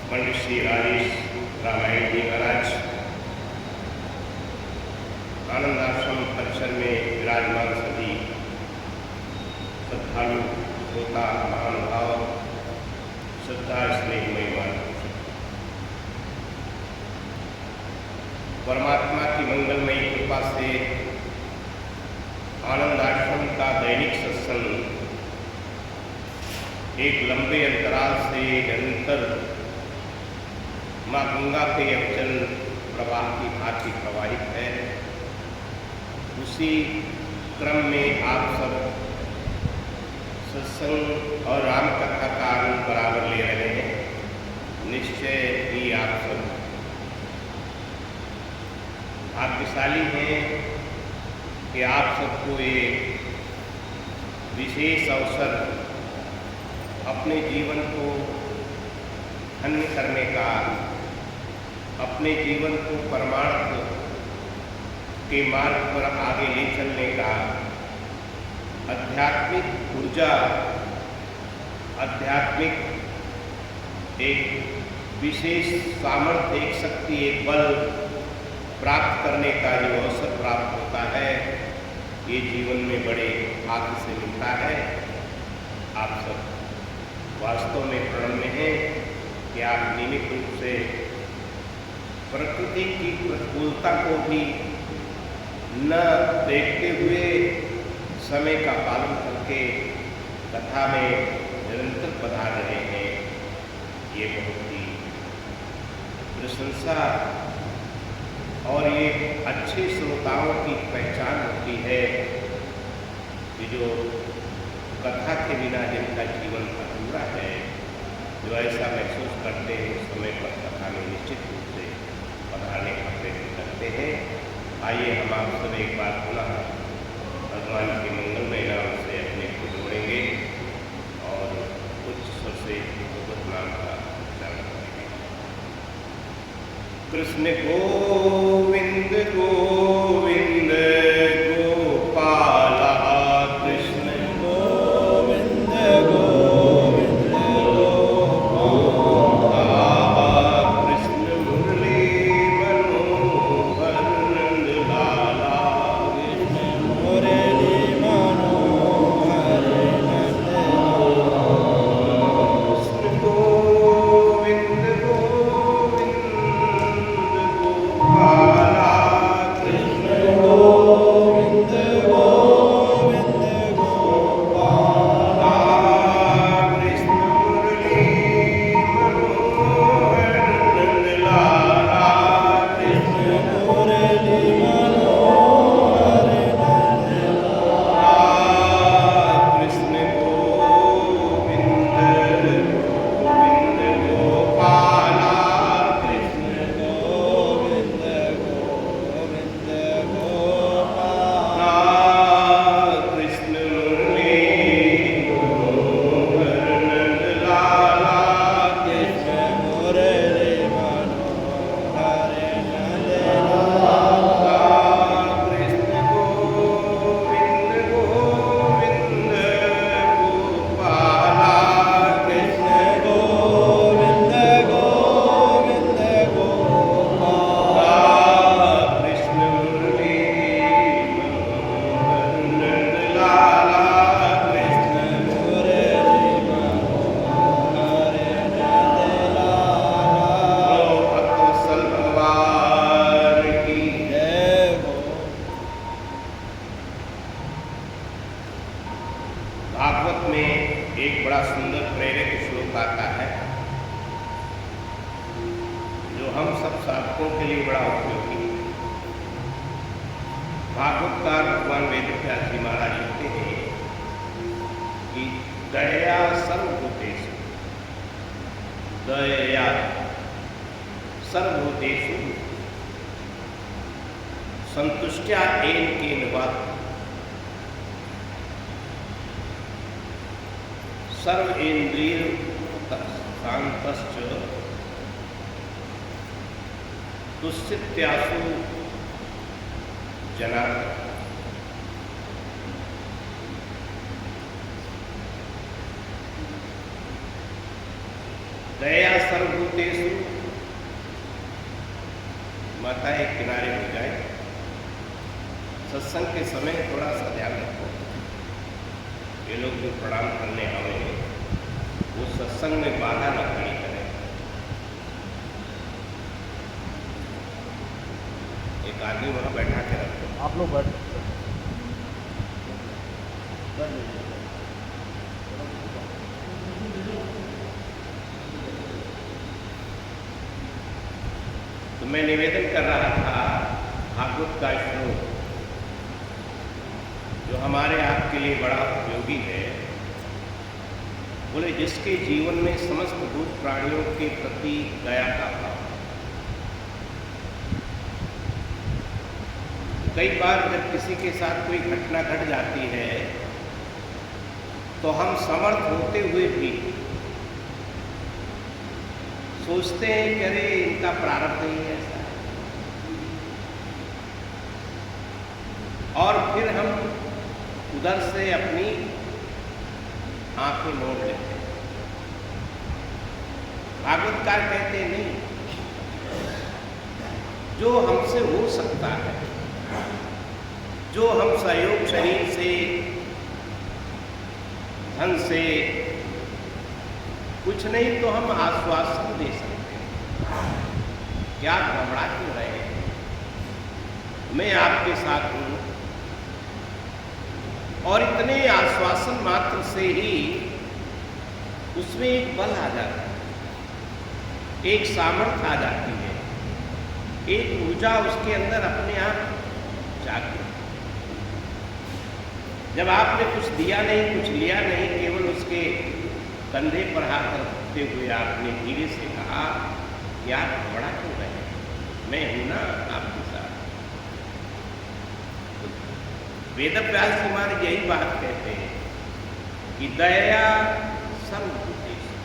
पंडित श्री राजेश रामायण जी महाराज आनंद आश्रम परिसर में विराजमान सभी श्रद्धालु श्रोता महानुभाव श्रद्धा स्नेहमय मानव परमात्मा की मंगलमयी कृपा से आनंद आश्रम का दैनिक सत्संग एक लंबे अंतराल से निरंतर माँ गंगा के अविचल प्रवाह की भांति प्रवाहित है। उसी क्रम में आप सब सत्संग और राम कथा का आनंद बराबर ले रहे हैं। निश्चय ही आप सब भाग्यशाली हैं कि आप सबको एक विशेष अवसर अपने जीवन को धन्य करने का, अपने जीवन को परमार्थ के मार्ग पर आगे ले चलने का, आध्यात्मिक ऊर्जा, आध्यात्मिक एक विशेष सामर्थ्य, एक शक्ति, एक बल प्राप्त करने का जो अवसर प्राप्त होता है, ये जीवन में बड़े भाग्य से मिलता है। आप सब वास्तव में प्रणम्य हैं कि आप नियमित रूप से प्रकृति की प्रतिकूलता को भी न देखते हुए समय का पालन करके कथा में निरंतर पधार रहे हैं। ये बहुत ही प्रशंसा और ये अच्छे श्रोताओं की पहचान होती है कि जो कथा के बिना जिनका जीवन अधूरा है, जो ऐसा महसूस करते हैं उस समय पर कथा में निश्चित रूप से पधारने का प्रयत्न करते हैं। आइए हम आप सब एक बार पुनः भगवान के मंगलमय नाम से अपने को जोड़ेंगे और उच्च स्वर से भगवत नाम का उच्चारण करेंगे। कृष्ण गोविंद गोविंद गोपाला, कृष्ण गोविंद गोविंद गोपाला, कृष्ण मुरली मनोहर नंद लाला, कृष्ण मुरली मनोहर नंद लाला, कृष्ण गोविंद गोविंद गोपाला, भागवतकार भगवान वेदव्यास जी महाराज लिखते हैं कि दया सर्वभूतेषु, दया सर्वभूतेषु संतुष्ट्या येन केन वा सर्वेन्द्रिय शांतश्च तुष्टित्यासु जनार्दन। दया सर्वभूतेषु, माताएं किनारे हो जाए, सत्संग के समय थोड़ा सा ध्यान रखो। ये लोग जो प्रणाम करने आए वो सत्संग में बाधा न खड़ी करें। एक आदमी वहां बैठा के रखो। आप लोग बैठ तो मैं निवेदन कर रहा था भागवत का श्लोक जो हमारे आपके लिए बड़ा उपयोगी है। बोले जिसके जीवन में समस्त भूत प्राणियों के प्रति दया का भाव। कई बार जब किसी के साथ कोई घटना घट जाती है तो हम समर्थ होते हुए भी सोचते हैं कि अरे इनका प्रारब्ध ही ऐसा है, और फिर हम उधर से अपनी आंखें मोड़ लेते हैं। भागवतकार कहते हैं नहीं, जो हमसे हो सकता है, जो हम सहयोग शरीर से, धन से, कुछ नहीं तो हम आश्वासन दे सकते हैं। क्या घबरा क्यों रहे हैं? मैं आपके साथ हूं, और इतने आश्वासन मात्र से ही उसमें एक बल आ जाता है, एक सामर्थ्य आ जाती है, एक ऊर्जा उसके अंदर अपने आप जागती। जब आपने कुछ दिया नहीं, कुछ लिया नहीं, केवल उसके कंधे पर हाथ रखते हुए आपने धीरे से कहा कि आप घबरा क्यों रहे हैं, मैं हूं ना आपके साथ। तो वेदव्यास जी महाराज यही बात कहते हैं कि दया सर्वभूतेषु,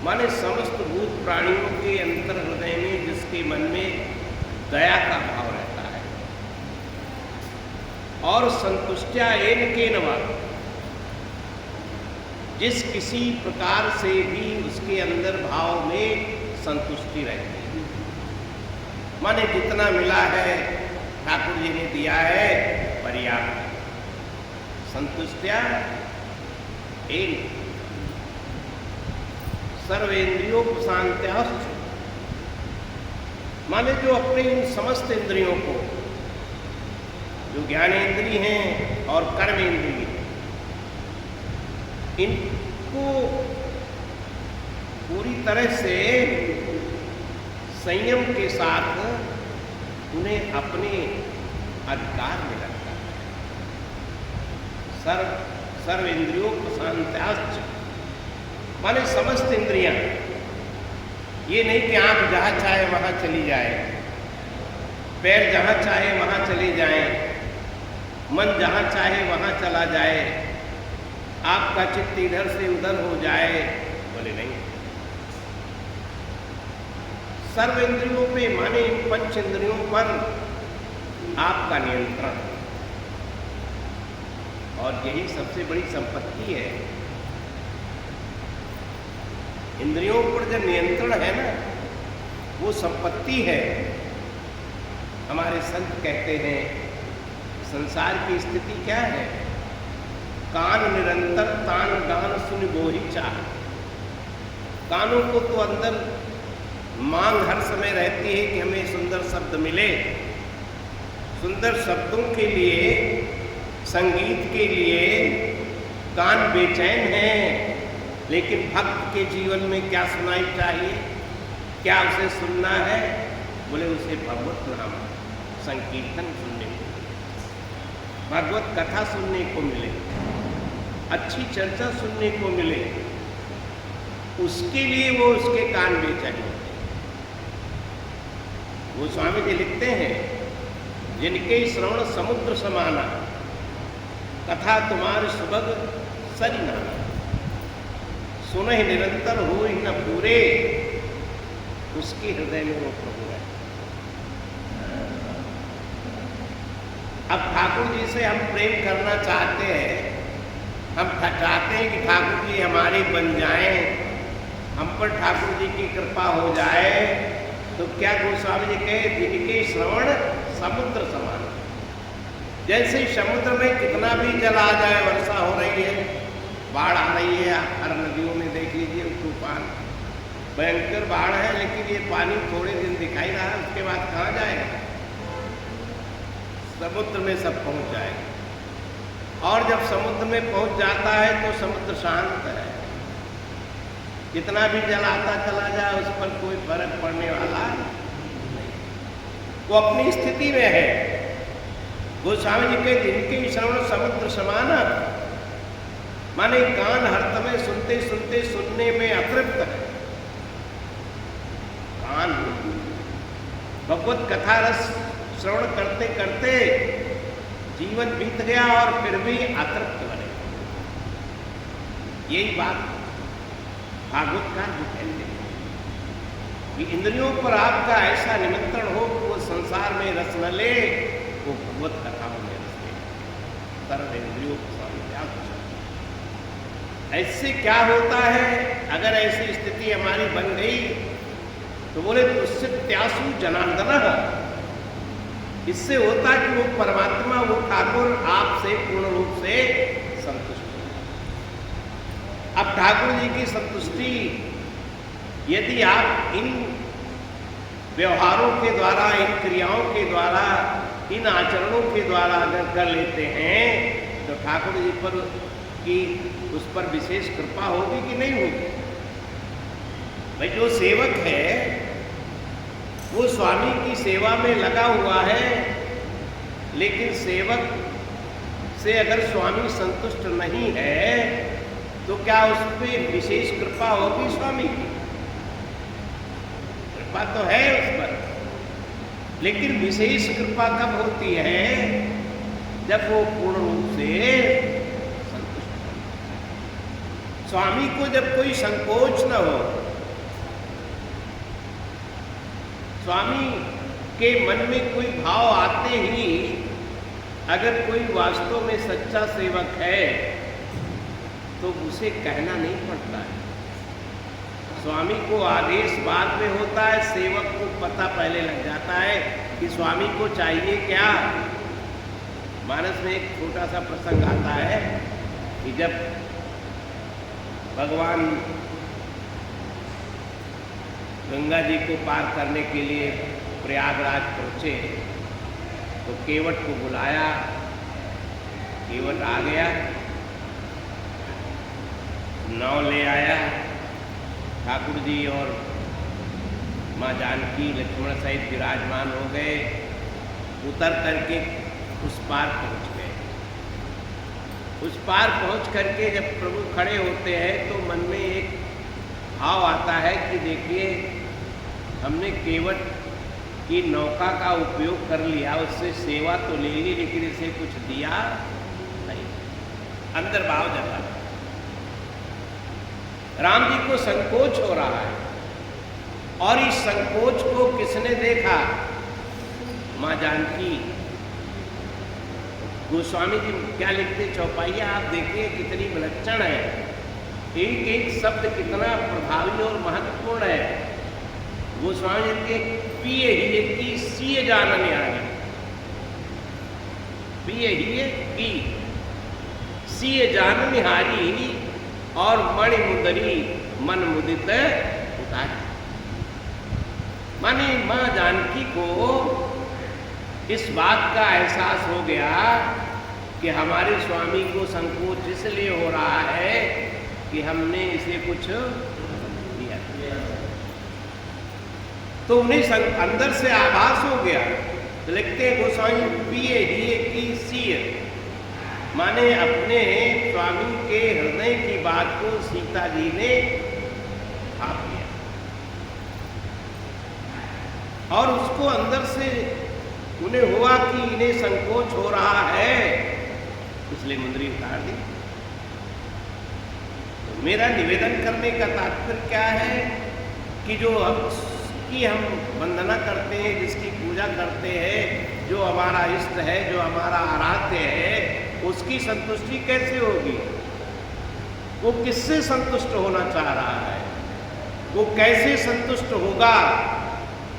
माने समस्त भूत प्राणियों के अंतर हृदय में जिसके मन में दया का भाव रहता है, और संतुष्ट्या येन केन वा, जिस किसी प्रकार से भी उसके अंदर भाव में संतुष्टि रहती है। माने जितना मिला है ठाकुर जी ने दिया है पर्याप्त, संतुष्ट्या येन सर्वेन्द्रियोपशांत्याश्च, माने जो अपने इन समस्त इंद्रियों को, जो ज्ञानेंद्रिय हैं और कर्मेंद्रिय हैं, इनको पूरी तरह से संयम के साथ उन्हें अपने अधिकार में रखता है। सर्व इंद्रियोपशांत्याश्च, माने समस्त इंद्रियां, ये नहीं कि आंख जहां चाहे वहां चली जाए, पैर जहां चाहे वहां चले जाएं, मन जहां चाहे वहां चला जाए, आपका चित्त इधर से उधर हो जाए, बोले नहीं। सर्व इंद्रियों पे, माने इन पंच इंद्रियों पर आपका नियंत्रण, और यही सबसे बड़ी संपत्ति है। इंद्रियों पर जो नियंत्रण है ना, वो संपत्ति है। हमारे संत कहते हैं संसार की स्थिति क्या है, कान निरंतर तान गान सुन गोही चाह। कानों को तो अंदर मांग हर समय रहती है कि हमें सुंदर शब्द मिले, सुंदर शब्दों के लिए, संगीत के लिए कान बेचैन हैं। लेकिन भक्त के जीवन में क्या सुनाई चाहिए, क्या उसे सुनना है? बोले उसे भगवत नाम संकीर्तन सुनने को। भागवत कथा सुनने को मिले, अच्छी चर्चा सुनने को मिले, उसके लिए वो उसके कान बेचैन होते हैं। वो स्वामी जी लिखते हैं, जिनके श्रवण समुद्र समाना, कथा तुम्हारे सुभग सरिनाना, सुनहि निरंतर हो ही न पूरे, उसके हृदय में वो प्रभु है। अब ठाकुर जी से हम प्रेम करना चाहते हैं, हम चाहते हैं कि ठाकुर जी हमारे बन जाएं, हम पर ठाकुर जी की कृपा हो जाए, तो क्या गोस्वामी जी कहे, जिनके श्रवण समुद्र समान। जैसे समुद्र में कितना भी जल आ जाए, वर्षा हो रही है, बाढ़ आ रही है, हर नदियों में देख लीजिए तूफान, भयंकर बाढ़ है, लेकिन ये पानी थोड़े दिन दिखाई रहा, उसके बाद कहाँ जाएगा? समुद्र में सब पहुंच जाएगा। और जब समुद्र में पहुंच जाता है तो समुद्र शांत है, कितना भी जल आता चला जाए उस पर कोई फर्क पड़ने वाला नहीं, वो अपनी स्थिति में है। गोस्वामी जी के जिनके श्रवण समुद्र समाना, माने कान हर समय सुनते सुनते सुनने में अतृप्त है। कान भगवत कथा रस श्रवण करते करते जीवन बीत गया और फिर भी अतृप्त बने। यही बात भागवतकार भी कहते हैं कि इंद्रियों पर आपका ऐसा निमंत्रण हो कि वो संसार में रस न ले, वो भगवत कथाओं में रस ले। सर्व इंद्रियों को स्वामी त्याग हो जाता है। ऐसे क्या होता है, अगर ऐसी स्थिति हमारी बन गई तो बोले उससे त्यासु जनार्दन, इससे होता कि वो परमात्मा, वो ठाकुर आपसे पूर्ण रूप से संतुष्ट। अब ठाकुर जी की संतुष्टि यदि आप इन व्यवहारों के द्वारा, इन क्रियाओं के द्वारा, इन आचरणों के द्वारा अगर कर लेते हैं तो ठाकुर जी पर की उस पर विशेष कृपा होगी कि नहीं होगी? भाई जो सेवक है वो स्वामी की सेवा में लगा हुआ है, लेकिन सेवक से अगर स्वामी संतुष्ट नहीं है तो क्या उस पर विशेष कृपा होगी स्वामी की? कृपा तो है उस पर, लेकिन विशेष कृपा कब होती है? जब वो पूर्ण रूप से संतुष्ट हो। स्वामी को जब कोई संकोच न हो, स्वामी के मन में कोई भाव आते ही अगर कोई वास्तव में सच्चा सेवक है तो उसे कहना नहीं पड़ता है। स्वामी को आदेश बाद में होता है, सेवक को पता पहले लग जाता है कि स्वामी को चाहिए क्या। मानस में एक छोटा सा प्रसंग आता है कि जब भगवान गंगा जी को पार करने के लिए प्रयागराज पहुँचे तो केवट को बुलाया, केवट आ गया, नाव ले आया, ठाकुर जी और माँ जानकी लक्ष्मण सहित विराजमान हो गए, उतर करके उस पार पहुँच गए। उस पार पहुँच करके जब प्रभु खड़े होते हैं तो मन में एक भाव आता है कि देखिए हमने केवट की नौका का उपयोग कर लिया, उससे सेवा तो ले ली, लेकिन इसे कुछ दिया नहीं। अंदर भाव जगा। राम जी को संकोच हो रहा है और इस संकोच को किसने देखा? माँ जानकी। गोस्वामी जी क्या लिखते चौपाइया आप देखिए कितनी विलक्षण है, एक एक शब्द कितना प्रभावी और महत्वपूर्ण है। गोस्वामी जी के पिए ही की सीए जानने आगे, पिए ही की सीए जान निहारी और मणि मुदरी मन मुदित उतारी। माने माँ जानकी को इस बात का एहसास हो गया कि हमारे स्वामी को संकोच इसलिए हो रहा है कि हमने इसे कुछ दिया, तो उन्हें अंदर से आभास हो गया। तो लिखते हैं गोस्वामी पिए ही की सीए, माने अपने स्वामी के हृदय की बात को सीता जी ने भाप लिया और उसको अंदर से उन्हें हुआ कि इन्हें संकोच हो रहा है, इसलिए मुंदरी उतार दी। तो मेरा निवेदन करने का तात्पर्य क्या है कि जो की हम वंदना करते हैं, जिसकी पूजा करते हैं, जो हमारा इष्ट है, जो हमारा आराध्य है, उसकी संतुष्टि कैसे होगी? वो किससे संतुष्ट होना चाह रहा है, वो कैसे संतुष्ट होगा?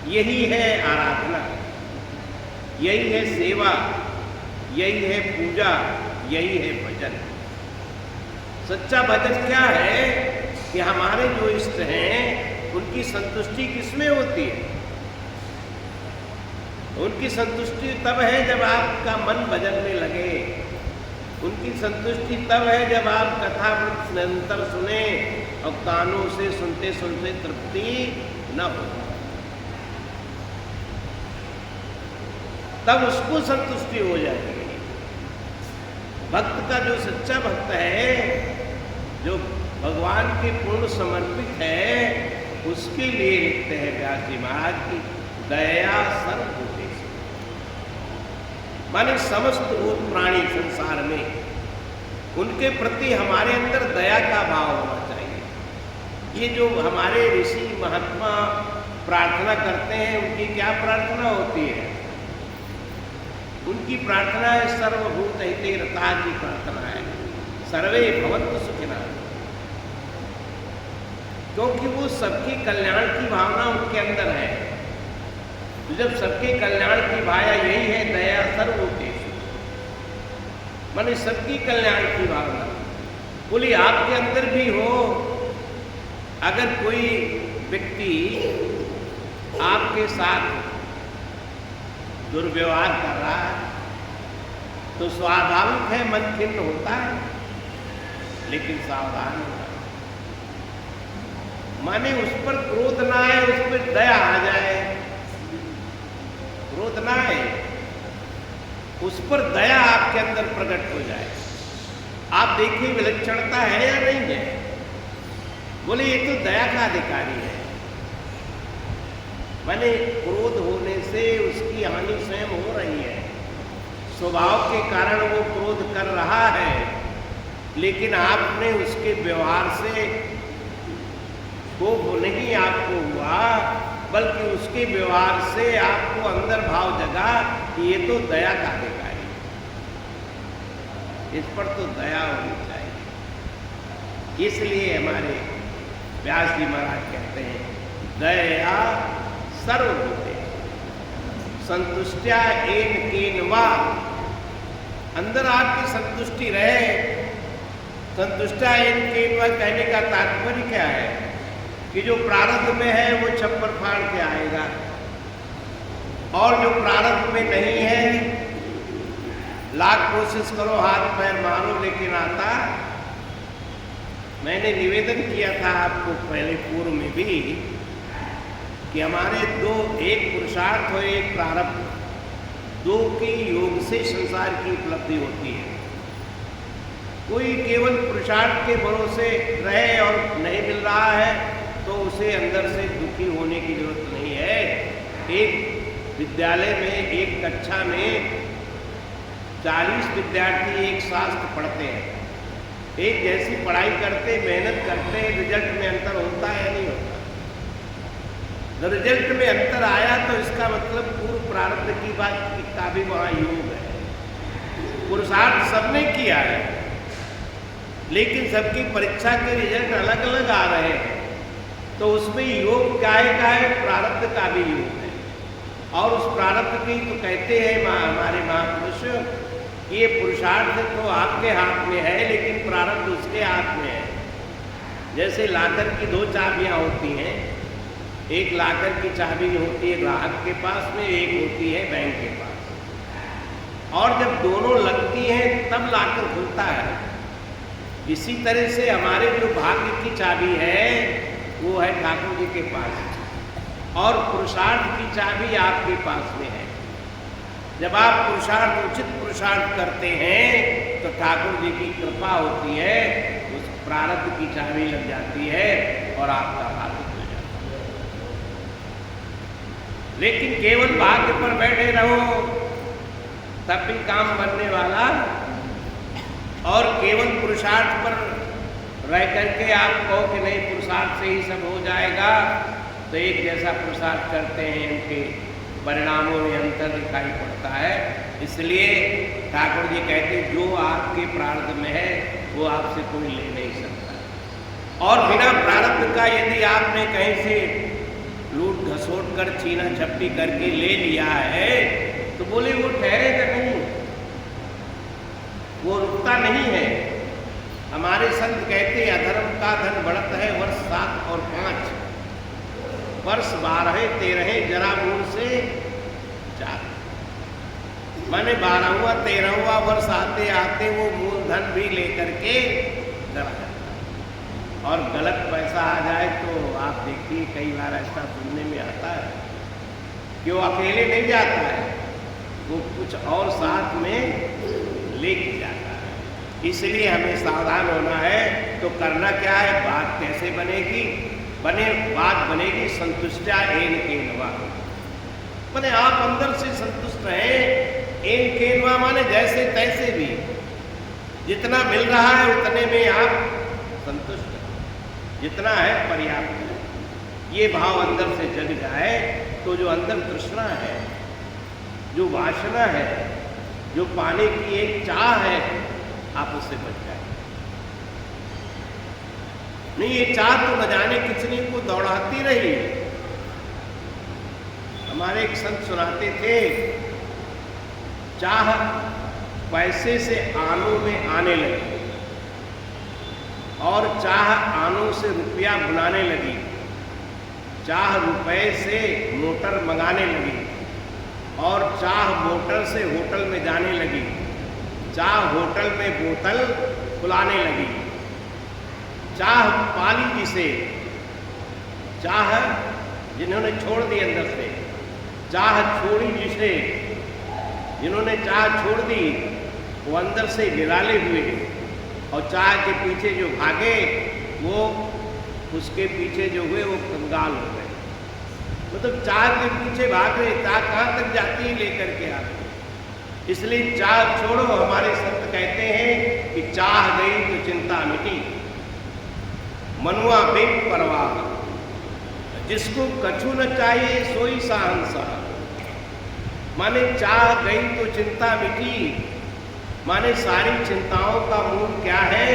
यही है आराधना, यही है सेवा, यही है पूजा, यही है भजन। सच्चा भजन क्या है कि हमारे जो इष्ट हैं उनकी संतुष्टि किसमें होती है? उनकी संतुष्टि तब है जब आपका मन भजन में लगे। उनकी संतुष्टि तब है जब आप कथामृत निरंतर सुने और कानों से सुनते सुनते तृप्ति न हो, तब उसको संतुष्टि हो जाएगी। भक्त का जो सच्चा भक्त है, जो भगवान के पूर्ण समर्पित है, उसके लिए लिखते हैं व्यास जी महाराज की दया सर्वभूतेषु, माने समस्त भूत प्राणी संसार में उनके प्रति हमारे अंदर दया का भाव होना चाहिए। ये जो हमारे ऋषि महात्मा प्रार्थना करते हैं, उनकी क्या प्रार्थना होती है? उनकी प्रार्थना है सर्वभूत हिते रता की प्रार्थना है, सर्वे भवन्तु सुखिनः, क्योंकि वो सबके कल्याण की भावना उनके अंदर है। तो जब सबके कल्याण की भाया यही है दया सर्वभूतेषु, माने सबकी कल्याण की भावना, बोली आपके अंदर भी हो। अगर कोई व्यक्ति आपके साथ दुर्व्यवहार कर रहा है तो स्वाभाविक है मन खिन्न होता है, लेकिन सावधान होना, माने उस पर क्रोध ना आए, उस पर दया आ जाए। क्रोध ना आए, उस पर दया आपके अंदर प्रकट हो जाए। आप देखिए विलक्षणता है या नहीं है? बोले ये तो दया का अधिकारी है। माने क्रोध होने से उसकी हानि स्वयं हो रही है, स्वभाव के कारण वो क्रोध कर रहा है, लेकिन आपने उसके व्यवहार से कोप नहीं आपको हुआ, बल्कि उसके व्यवहार से आपको अंदर भाव जगा कि ये तो दया का अधिकारी, इस पर तो दया होनी चाहिए। इसलिए हमारे व्यास जी महाराज कहते हैं दया सर्वभूतेषु संतुष्ट्या येन केन वा, अंदर आपकी संतुष्टि रहे। संतुष्टा येन केन वा कहने का तात्पर्य क्या है कि जो प्रारब्ध में है वो छप्पर फाड़ के आएगा, और जो प्रारब्ध में नहीं है लाख कोशिश करो हाथ पैर मारो लेकिन आता। मैंने निवेदन किया था आपको पहले पूर्व में भी कि हमारे दो, एक पुरुषार्थ और एक प्रारब्ध, दो के योग से संसार की उपलब्धि होती है। कोई केवल पुरुषार्थ के भरोसे रहे और नहीं मिल रहा है तो उसे अंदर से दुखी होने की जरूरत नहीं है। एक विद्यालय में, एक कक्षा में 40 विद्यार्थी एक शास्त्र पढ़ते हैं, एक जैसी पढ़ाई करते, मेहनत करते, रिजल्ट में अंतर होता है या नहीं होता? रिजल्ट में अंतर आया तो इसका मतलब पूर्व प्रारब्ध की बात का भी वहाँ योग है। पुरुषार्थ सबने किया है, लेकिन सबकी परीक्षा के रिजल्ट अलग अलग आ रहे हैं, तो उसमें योग क्या है, प्रारब्ध का भी योग है। और उस प्रारब्ध की तो कहते हैं हमारे महापुरुष, ये पुरुषार्थ तो आपके हाथ में है लेकिन प्रारब्ध उसके हाथ में है। जैसे लाकर की दो चाबियां होती हैं, एक लाकर की चाबी होती है ग्राहक के पास में, एक होती है बैंक के पास, और जब दोनों लगती हैं तब लाकर खुलता है। इसी तरह से हमारे जो भाग्य की चाबी है वो है ठाकुर जी के पास, और पुरुषार्थ की चाबी आपके पास में है। जब आप पुरुषार्थ, उचित पुरुषार्थ करते हैं तो ठाकुर जी की कृपा होती है, उस प्रारब्ध की चाबी लग जाती है और आपका भाग्य खुल जाता है। लेकिन केवल भाग्य पर बैठे रहो तब भी काम बनने वाला, और केवल पुरुषार्थ पर रह करके आप कहो कि नहीं पुरुषार्थ से ही सब हो जाएगा, तो एक जैसा पुरुषार्थ करते हैं उनके परिणामों में अंतर दिखाई पड़ता है। इसलिए ठाकुर जी कहते हैं जो आपके प्रारब्ध में है वो आपसे कोई ले नहीं सकता। और बिना प्रारब्ध का यदि आपने कहीं से लूट घसोट कर छीना झपटी करके ले लिया है तो बोले वो ठहरेगा नहीं, वो रुकता नहीं है। हमारे संत कहते हैं अधर्म का धन बढ़ता है वर्ष 7 और 5, वर्ष 12 13 जरा मूल से 4, माने 12वां 13वां वर्ष आते आते वो मूलधन भी लेकर के चला जाता है। और गलत पैसा आ जाए तो आप देखिए कई बार ऐसा सुनने में आता है कि वो अकेले नहीं जाता है, वो कुछ और साथ में लेके जाता है। इसलिए हमें सावधान होना है। तो करना क्या है, बात कैसे बनेगी, बात बनेगी संतुष्टा एन केनवा, माने आप अंदर से संतुष्ट हैं। एन केनवा माने जैसे तैसे भी, जितना मिल रहा है उतने में आप संतुष्ट हैं, जितना है पर्याप्त है। ये भाव अंदर से जग जाए तो जो अंदर तृष्णा है, जो वासना है, जो पाने की एक चाह है, आप उससे बच जाए। नहीं ये चाह तो न जाने कितने को दौड़ाती रही। हमारे एक संत सुनाते थे, चाह पैसे से आनों में आने लगी और चाह आनों से रुपया बुलाने लगी, चाह रुपए से मोटर मंगाने लगी और चाह मोटर से होटल में जाने लगी, चाह होटल में बोतल खुलाने लगी, चाह पाली जिसे, चाह जिन्होंने छोड़ दी अंदर से, चाह छोड़ी जिसे, जिन्होंने चाह छोड़ दी वो अंदर से निराले हुए, और चाह के पीछे जो भागे वो उसके पीछे जो हुए वो कंगाल हो गए। मतलब चाह के पीछे भाग रहे, चाह कहाँ तक जाती है लेकर के आते। इसलिए चाह छोड़ो। हमारे संत कहते हैं कि चाह गई तो चिंता मिटी, मनुआ बेग परवाह, जिसको कछु न चाहिए सोई शहंशाह। माने चाह गई तो चिंता मिटी, माने सारी चिंताओं का मूल क्या है,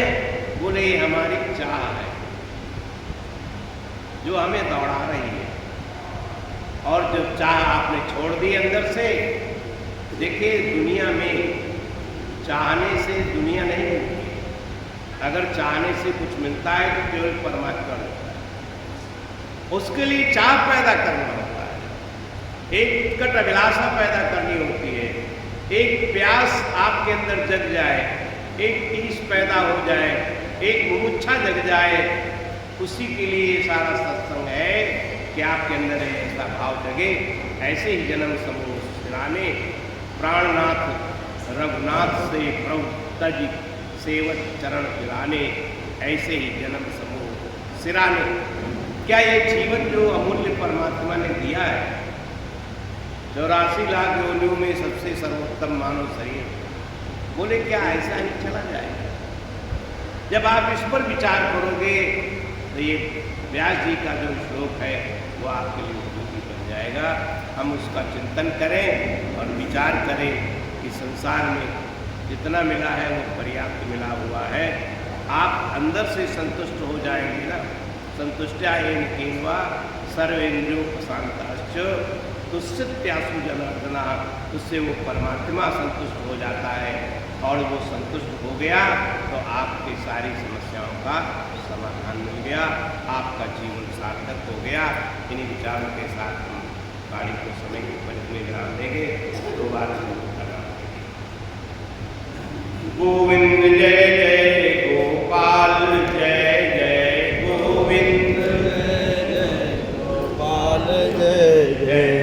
बोले हमारी चाह है जो हमें दौड़ा रही है। और जब चाह आपने छोड़ दी अंदर से, देखिए दुनिया में चाहने से दुनिया नहीं मिलती। अगर चाहने से कुछ मिलता है तो केवल परमात्मा मिलता है। उसके लिए चाह पैदा करना होता है, एक उत्कट अभिलाषा पैदा करनी होती है, एक प्यास आपके अंदर जग जाए, एक टीस पैदा हो जाए, एक मुमुक्षा जग जाए। उसी के लिए सारा सत्संग है कि आपके अंदर ऐसा भाव जगे। ऐसे ही जन्म समूह सिराने, प्राणनाथ रघुनाथ से प्रभु तज सेवत चरण फिराने, ऐसे ही जन्म समूह सिराने। क्या ये जीवन जो अमूल्य परमात्मा ने दिया है, 84 लाख योनियों में सबसे सर्वोत्तम मानव शरीर, बोले क्या ऐसा ही चला जाएगा? जब आप इस पर विचार करोगे तो ये व्यास जी का जो श्लोक है वो आपके लिए उपयोगी बन जाएगा। हम उसका चिंतन करें और विचार करें कि संसार में जितना मिला है वो पर्याप्त मिला हुआ है। आप अंदर से संतुष्ट हो जाएंगे ना। संतुष्टया येन केनवा सर्वेन्द्रियो प्रशांताश्च तुष्यत्यासु जनार्दना, उससे वो परमात्मा संतुष्ट हो जाता है। और वो संतुष्ट हो गया तो आपकी सारी समस्याओं का समाधान मिल गया, आपका जीवन सार्थक हो गया। इन्हीं विचारों के साथ हम गाड़ी को समय के पंचमी विराम देंगे। 2 बार गोविंद जय जय गोपाल, जय जय गोविंद, जय जय गोपाल, जय जय